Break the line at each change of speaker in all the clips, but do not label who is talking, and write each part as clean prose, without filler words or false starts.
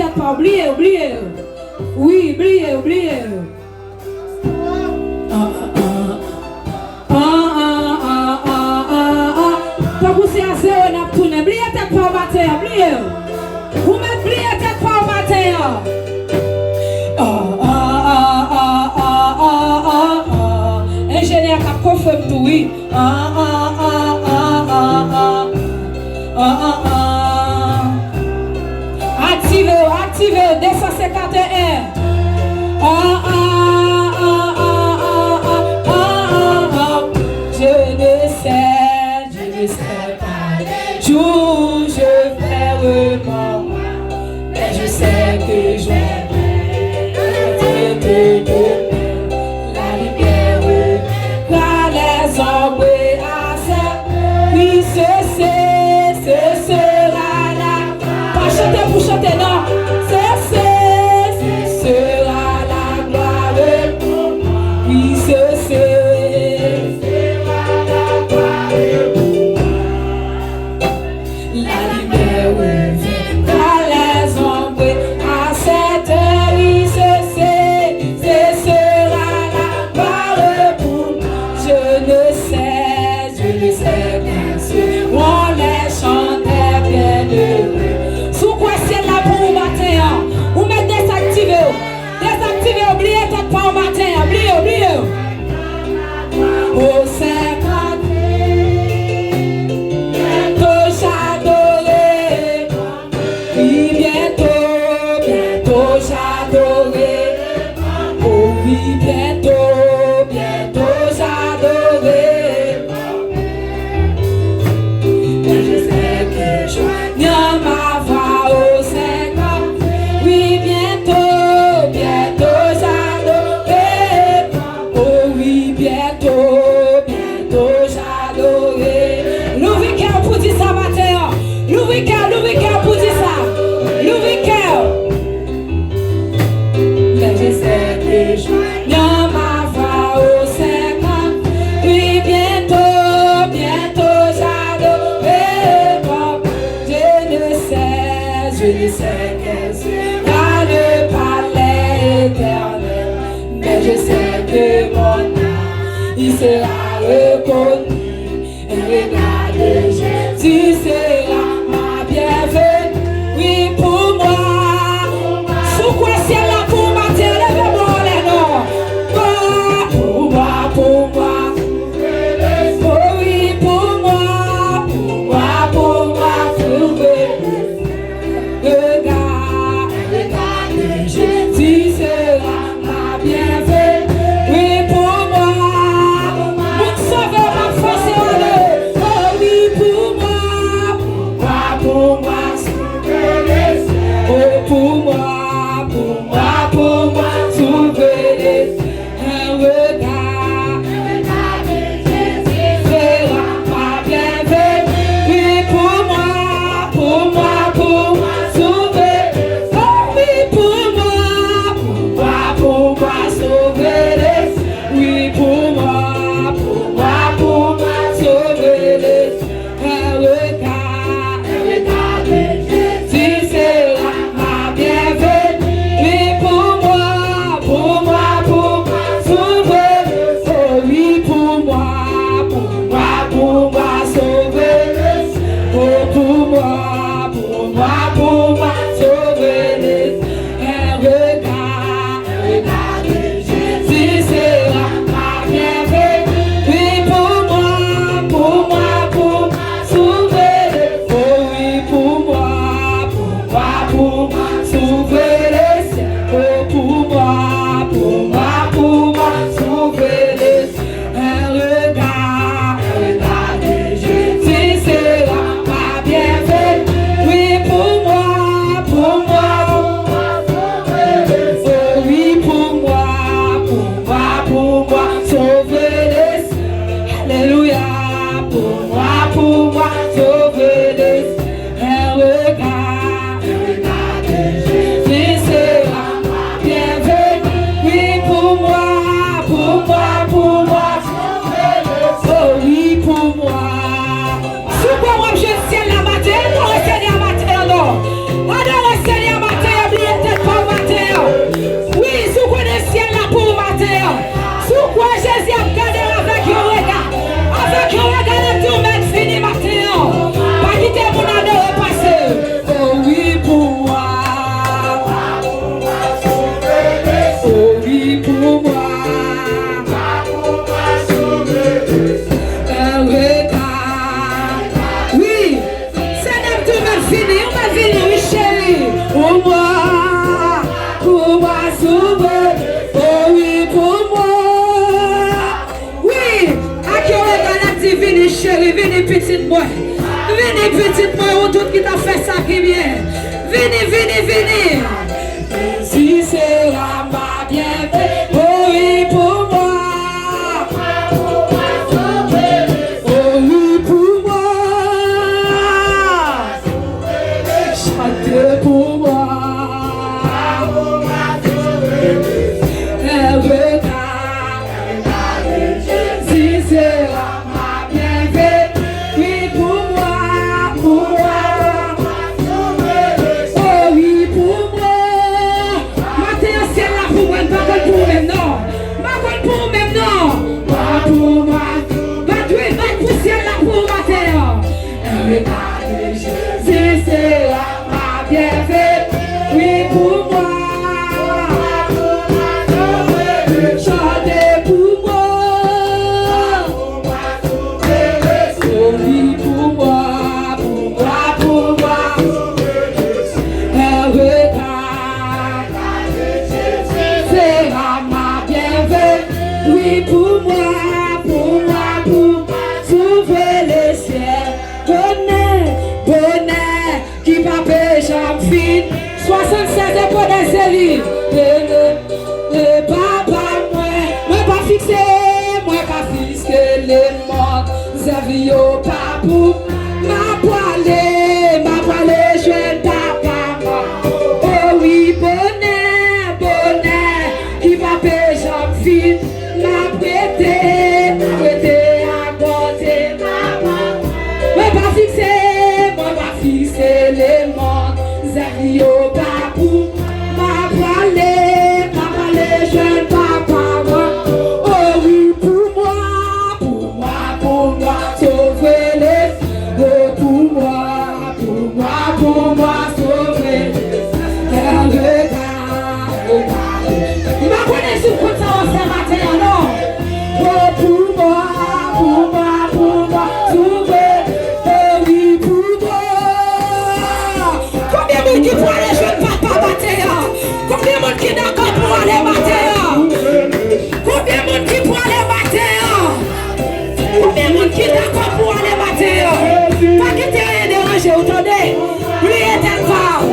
tête pas, oubliez. Oui, oubliez. Quand vous êtes à zéro, on a tourné. Oubliez tête pas au matin, oubliez. Vous mettez oubliez tête pas au matin. Ingénieur qui a confirmé tout, oui. Activez 251. Je ne sais pas d'où je vais remonter, mais je sais que je vais la lumière dans les ombres à ça. Oui, ce sera là. Pas chanter pour chanter, non. Ce sera la gloire. Oui, ce sera la gloire. La lumière dans les ombres à cette heure. Oui, ce sera la gloire pour moi. Je ne sais bien sûr. On les chantait bien heureux. Sous quoi c'est là pour vous matin? Vous mettez désactivé. Oubliez peut-être pas au matin. Oubliez. Au 50, bientôt j'adorerai. Oui, bientôt j'adorerai. Oh oui, bientôt j'adorerai. Mais je sais que je viens ma voix au 50. Oui, bientôt j'adorerai. Oh oui, bientôt j'adorerai. L'ouvre cœur pour dire ça matin. L'ouvre cœur pour dire ça. L'ouvre cœur. Mais je sais que je viens ma voix au 50. Oui, bientôt j'adorerai. Je ne sais quel sera le palais éternel, mais je sais que mon âme, il sera reconnu. Et regarde, Jésus sera ma bienvenue. Oui, pour moi. Sous quoi c'est là pour matin, levez-moi les noms. Pour moi. Oh oui, pour moi. Regarde, Jésus sera ma bienvenue. Oui, pour moi. Mon sauveur, ma force et honneur. Oh oui, pour moi. moi. Venez, petite moi, ou tout qui t'a fait ça qui bien. Venez, venez, venez. Si sera ma bienvenue, oh oui pour moi. Oh oui pour moi. Chante pour moi. Si sera ma bienvenue, oui pour moi, pour moi. Oh oui pour moi. Matin ciel là pour moi, pas pour même non. Pas pour même non. Pas pour moi. Pas doué, pas pour ciel là pour matin. Si sera ma bienvenue, oui pour moi. Chantez pour moi. Oh oui pour moi, pour moi, pour moi. Un regard sera ma bienvenue. Oui pour moi, pour moi, pour moi. S'ouvrir les ciels. Bonheur, bonheur, qui va pécher en fin. 76 pour des élus. Le papa, moi pas fixé, moi pas fixé les morts. Zavio pas pour ma poêlée, je ne pas moi. Oh oui, bonheur, bonheur, qui va pécher en fin. M'a prêté à côté, moi pas fixé les morts. Zavio pas pour ma poêlée, je ne pas moi. Oh oui, pour moi, sauver les. Oh pour moi, sauver les. Regard. Il m'a connu sur quoi ça va faire matin, non? Oh pour moi, sauver. Oh oui, pour moi. Combien de monde qui pour aller jouer papa matin? Combien de monde qui d'accord pour aller matin? Combien de monde qui pour aller matin? Combien de monde qui d'accord pour aller matin? Pas que t'es dérangé, vous entendez? Priez tel corps.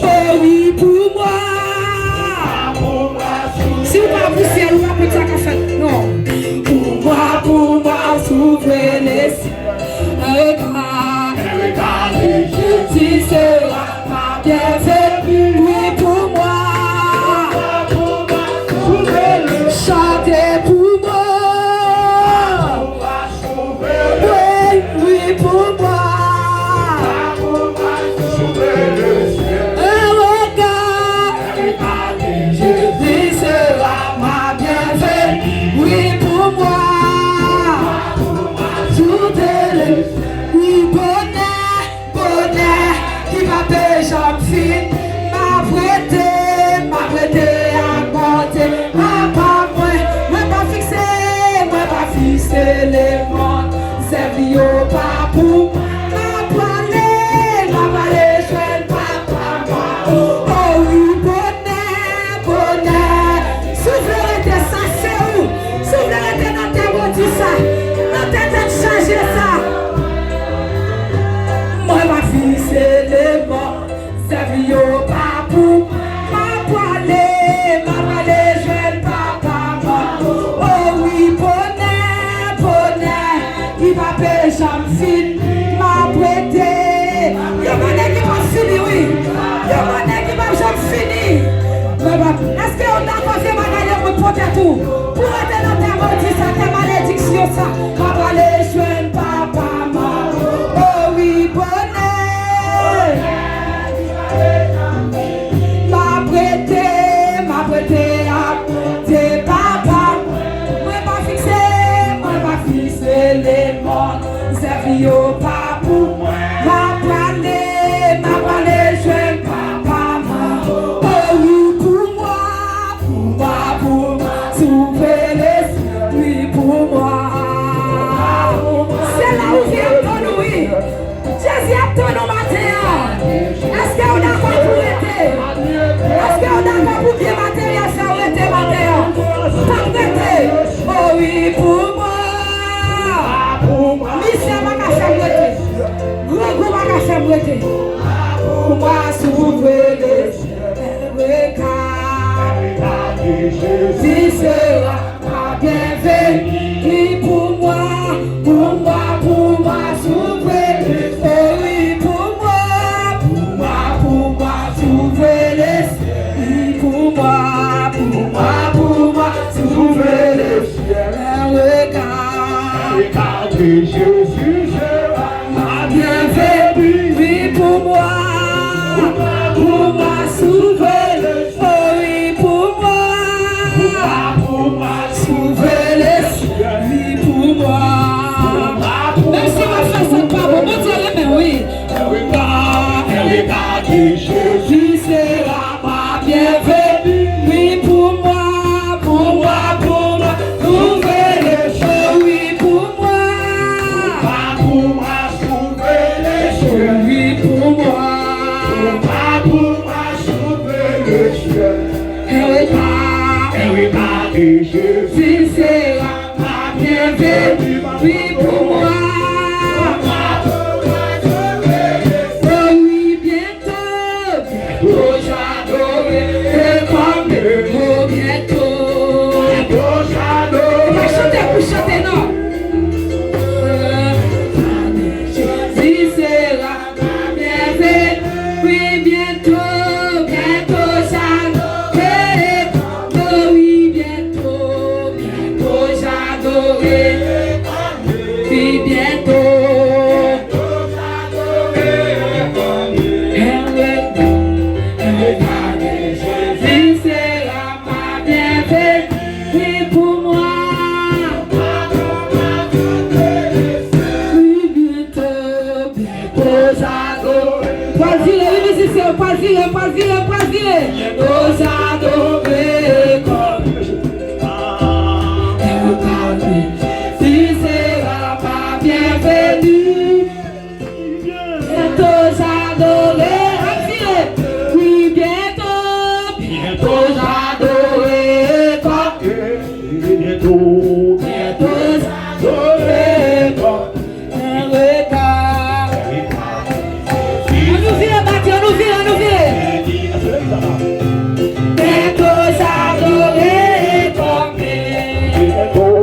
Oh oui, pour moi. Si vous pas vous ciel, vous pas ça qu'a fait. Non. Pour moi, s'ouvrez les ciels. Regardez, si sera ma bienvenue. Oui, pour moi. Chantez pour moi. Oui, pour moi. Un regard. Jésus sera ma bienvenue. Oui, pour moi. Oui, bonheur, qui va pécher en fin. M'a prêté à côté. Moi pas fixé les mondes. C'est bio pas pour ma poêlée, je ne pas moi. Oh oui, bonheur, souveraineté, ça c'est où? Souveraineté dans tes mots, ça. Dans tes têtes, changer ça. Moi pas fixé les mondes. C'est bio pas pour ma poêlée, je ne pas moi. Oh oui, bonheur, il va pécher en fin, m'a prêté. Y'a bonheur qui va finir, oui. Y'a bonheur qui va jamais finir. Est-ce que on a pas fait bagaille pour porter tout? Pour être dans ta maudit, ta malédiction, ça. M'a parlé, je ne pas moi. Oh oui, bonheur. M'a prêté à tes papas. Moi pas fixé les mondes. C'est vieux pas pour moi. M'a parlé, je ne pas moi. Oh oui, pour moi, s'ouvrir les cieux, oui, pour moi. C'est là où vient ton oui. Jésus a ton matin. Est-ce qu'on a pas pour été? Est-ce qu'on a pas pour bien matériel, ça aurait été matériel? Pas prêté. Oh oui, pour moi. Mission, ma cachette. s'ouvrir les cieux. Regarde Jésus sera ma bienvenue. Pour moi, s'ouvrir les cieux. Oui, pour moi, s'ouvrir les cieux. Pour moi, s'ouvrir les cieux. Regarde Jésus sera ma bienvenue. Oui, pour moi, s'ouvrir les cieux. Oui, pour moi, s'ouvrir les cieux. Oui, pour moi. Même si ma femme n'est pas bon, on dirait mais oui. Regarde Jésus sera ma bienvenue. Oui, pour moi, s'ouvrir les cieux. Oui, pour moi, s'ouvrir les cieux. Oui, pour moi, s'ouvrir les cieux. Regarde Jésus sera ma bienvenue. Oui, pour moi. Oui, bientôt j'adorerai comme bientôt j'adorerai. On va chanter pour chanter, non? Jésus sera ma bienvenue. Oui, bientôt j'adorerai. Oui, bientôt j'adorerai. Oui, bientôt. Jésus sera ma bienvenue. Oui, pour moi. Oui, bientôt j'adorerai. Choisir les musiciens, choisir. Bientôt j'adorerai comme Jésus sera ma bienvenue. Bientôt j'adorerai. Oui, bientôt j'adorerai comme bientôt j'adorerai comme un regard. On nous vient battre, on nous vient. Bientôt j'adorerai comme bientôt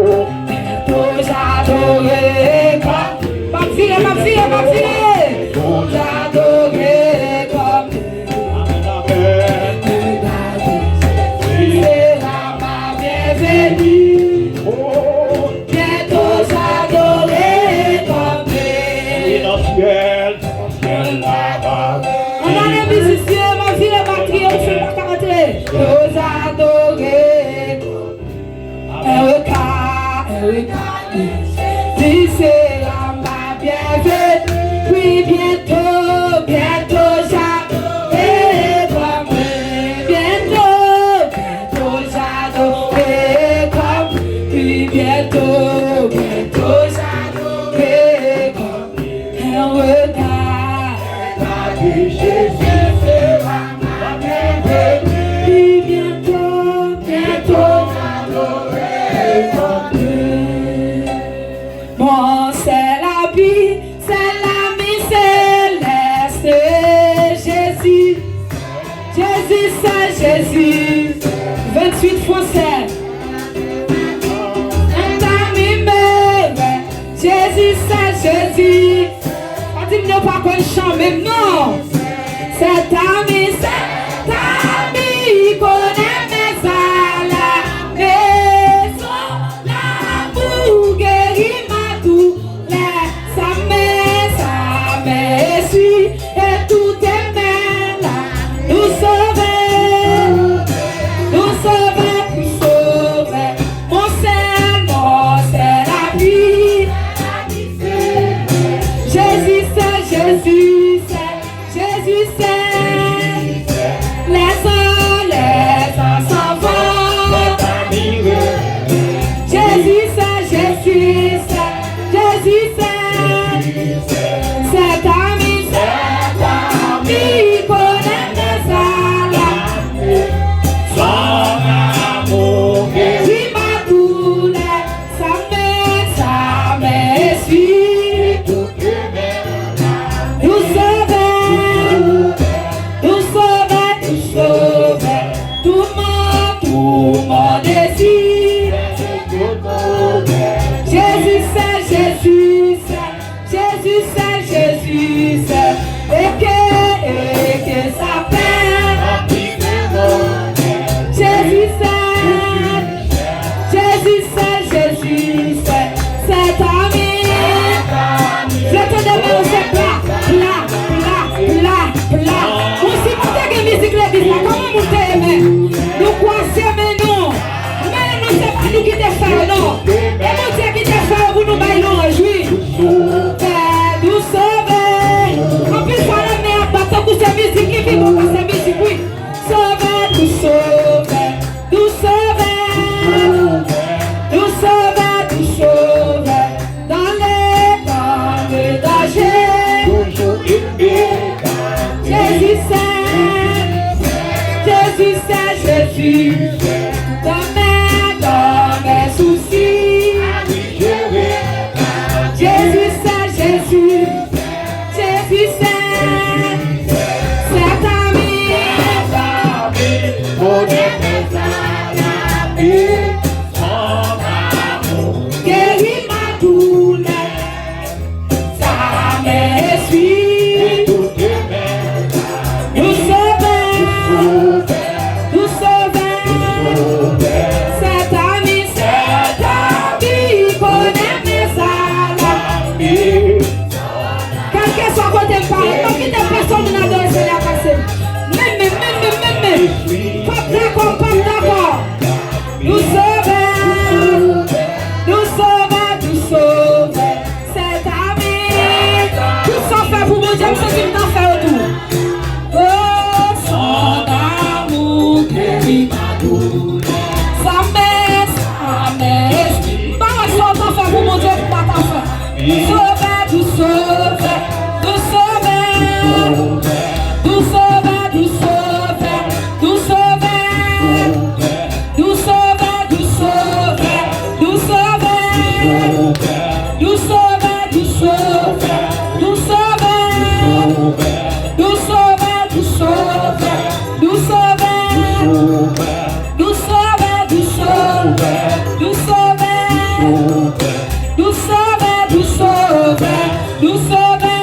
j'adorerai comme ma fille. J'adorerai comme sera ma bienvenue. Bientôt j'adorerai comme on a les musiciens, ma fille est batterie, on fait pas caractère. Nous adorer. Erika, tu seras ma bienvenue. Oui, bientôt j'adorerai comme bientôt j'adorerai comme. Oui, bientôt j'adorerai comme un regard. Jésus sera ma bienvenue. Oui, bientôt j'adorerai comme Dieu. Bon, c'est la vie, c'est l'ami céleste. Jésus, c'est Jésus. 28 français. Un ami meilleur. Jésus, c'est Jésus. On dit ne pas qu'on chante, mais non. Cet ami, il connaît mes alarmes. Son amour guérit ma douleur. Sa main suit et tout est là. Nous sauver. Mon Seigneur, c'est la vie. Jésus, c'est c'est nous qui te faisons, non. Et mon Dieu qui te fait pour nous bailler réjouir. Nous sauver. En plus, ça la merde, bateau pour ces musiques qui vivent pour ces musiques, oui. Sauver, nous sauver. Nous sauver. Nous sauver, nous sauver. Dans les dangers.
Toujours
Jésus c'est, Jésus c'est, Jésus. Dans mes soucis. Jésus c'est, Jésus. Jésus c'est, c'est ami.
Mon
Guéris ma douleur. Ça m'essuie. Nous sauver. Nous sauver. Cet ami connaît mes alarmes. Quel que soit côté parle, pas quitter personne n'a donné ce à passer. Même. Pas d'accord. Nous sauver. Nous sauver, nous sauver. Cet ami. Tout ça fait pour mon Dieu, c'est ce qu'il fait autour. Oh, son amour guérit ma douleur. Ça m'est. Pas un son t'en fait pour mon Dieu, pas t'en fait. Sauver, nous sauver. Nous sauver. Nous sauver, nous sauver. Nous sauver. Nous sauver, nous sauver. Nous sauver. Nous sauver, nous sauver. Nous sauver. Nous sauver, nous sauver. Nous sauver. Nous sauver, nous sauver. Nous sauver. Nous sauver, nous sauver. Nous sauver.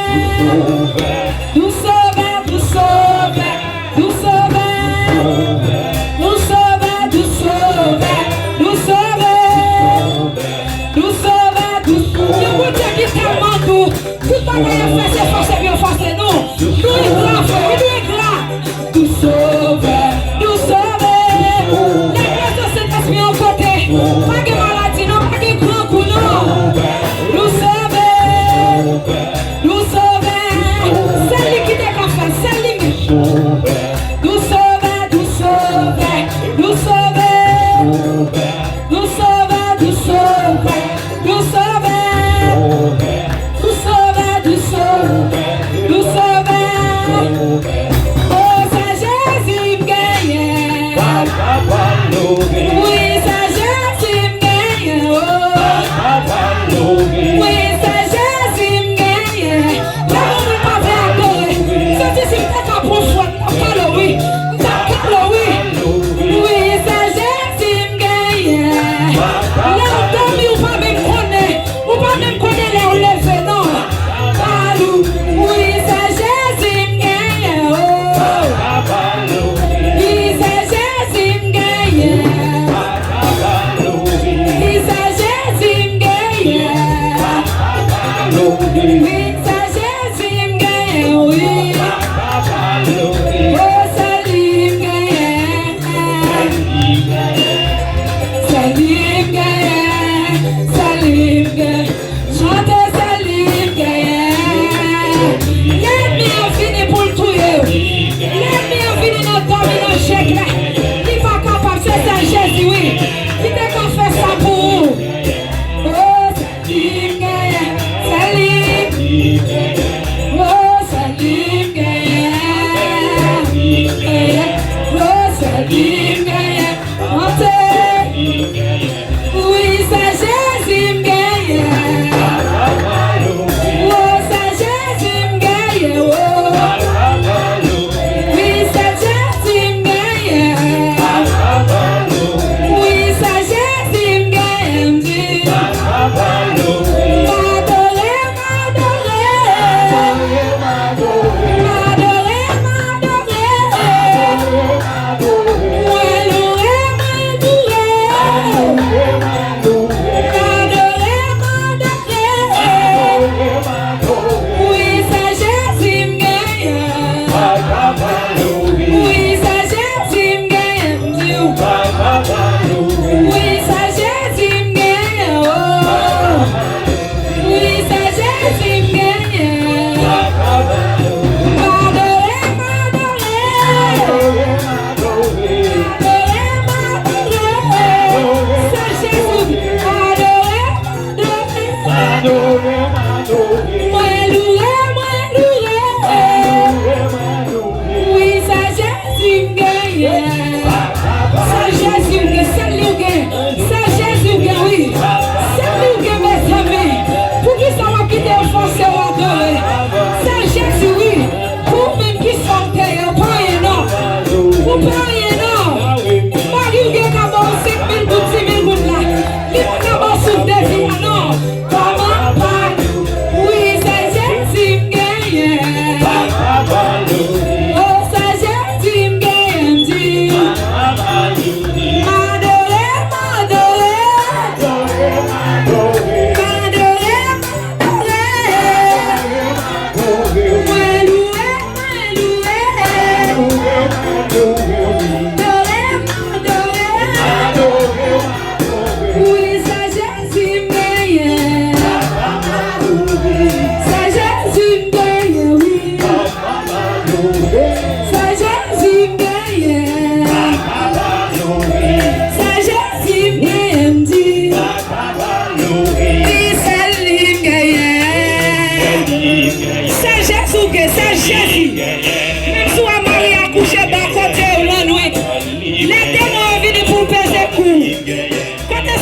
Nous sauver, nous sauver. Nous sauver. Nous sauver, nous sauver. Nous sauver. Nous sauver, nous sauver. Je vous dis qu'il tellement tout. Tout le monde a fait ses forces et bien forcé nous. Nous est gras. Nous sauver. Nous sauver. Les personnes se laissent mis en côté. Pas de maladie, non, pas de grand coup, non. Nous sauver. Nous sauver. C'est lui qui décaffe, c'est lui. Nous sauver, nous sauver. Nous sauver. Nous sauver, nous sauver. Nous sauver. Nous sauver, nous sauver. Nous sauver. Oh, c'est Jésus gagne. Oui, c'est Jésus gagne. Oh. Oui, c'est Jésus gagne. Là, on ne pas faire adorer. C'est ici que tu as pour foi. Oui. Oui, c'est Jésus gagne. Là, on dormit ou pas même connaître. Ou pas même connaître les enlèvés, non. Allô. Oui, c'est Jésus gagne. Oh. Oui, c'est Jésus gagne. Oui, c'est Jésus gagne. Oui, c'est Jésus gagne. Oui. Oh, Salim gagne. Salim gagne. Salim gagne. Chantez Salim gagne. Let me fini pour le tuer. Let me fini dans le domino chèque là. Il va capable de faire Jésus, oui. Il n'est qu'à faire ça pour vous. Oh, Salim gagne. Salim. Oh, Salim gagne. Oh, Salim gagne. Montez. Oui, c'est Jésus gagne. Oh, c'est Jésus gagne. Oh. Oui, c'est Jésus gagne. Oui, c'est Jésus gagne. Oui, ça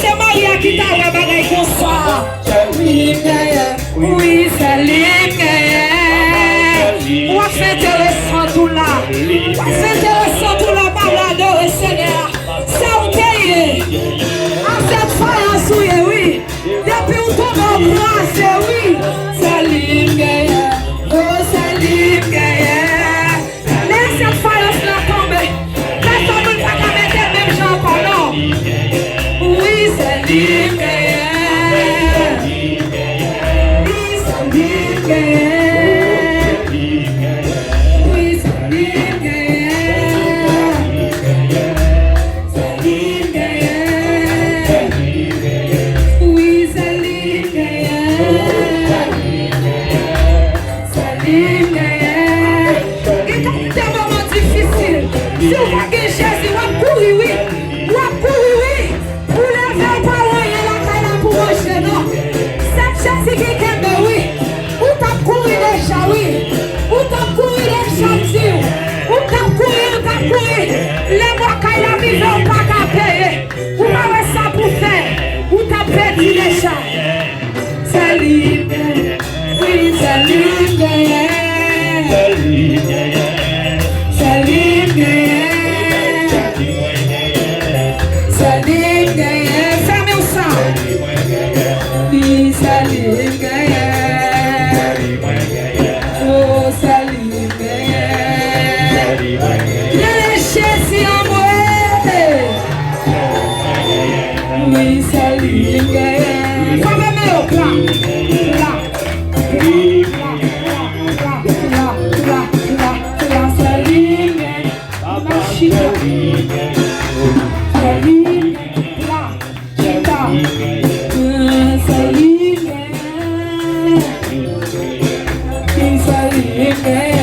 c'est Maria qui t'a regardé comme ça. Oui, c'est libre. On fait intéressant tout là. On fait intéressant tout là par l'adorer Seigneur. Ça on paye. En cette faïence, oui. Depuis où ton nom place, oui. C'est libre. Oh, c'est libre. Laisse cette faïence là tomber. Personne ne va pas mettre les mêmes gens pendant. Oui, c'est libre. Si vous voyez Jésus, vous courez, oui. Vous courez, oui. Vous levez pas rien là pour manger, non. Cette Jésus qui est oui. Vous t'avez couru déjà, oui. Vous t'avez couru déjà, vous t'avez couru. Les mois qu'il a mis, vous pas qu'à payer. Vous avez ça pour faire. Vous t'avez perdu déjà. C'est libre. Oui, c'est libre. C'est libre. C'est libre. Fermez au sang. Oui, c'est libre. Oh, c'est libre. Jésus en moi. Oui, c'est libre. Fermez au plat. Yeah.